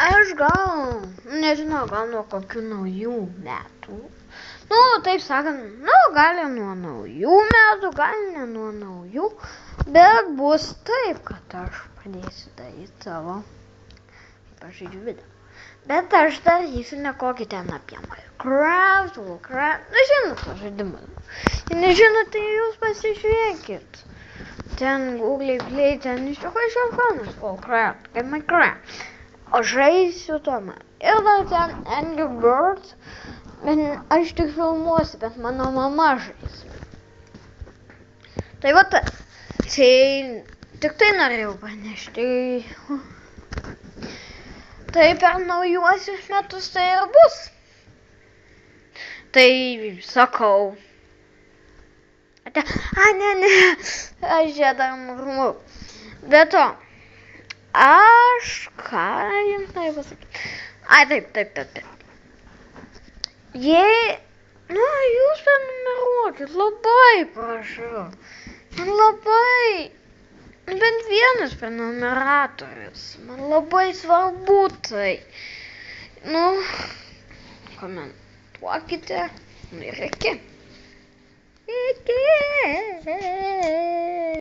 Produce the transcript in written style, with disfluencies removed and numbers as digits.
Aš gal, nežinau, gal nuo kokių naujų metų. Nu, taip sakant, gal ir nuo naujų metų, gal ne nuo naujų, bet bus taip, kad aš pradėsiu daryti savo, kaip aš žaidžiu video. Bet aš darysiu ne kokį ten apie Minecraft, nežinau, tą žaidimą. Jei nežinote, tai jūs pasižiūrėkit. Ten Google Play, ten iš tikrųjų iššaukonas, kaip Minecraft. O žaisiu tuomet. Ir dar ten Angry Birds, bet aš tik filmuosiu, bet mano mama žais. Tai va tai tik tai norėjau pranešti. Tai per naujuosius metus tai ir bus. Tai sakau. Ne, aš čia dar murmau. Be to, aš ką jums noriu pasakyti? Taip. Jei, jūs prenumeruokit, labai prašau. Man labai, bent vienas prenumeratorius. Man labai svarbu tai. Komentuokite ir iki.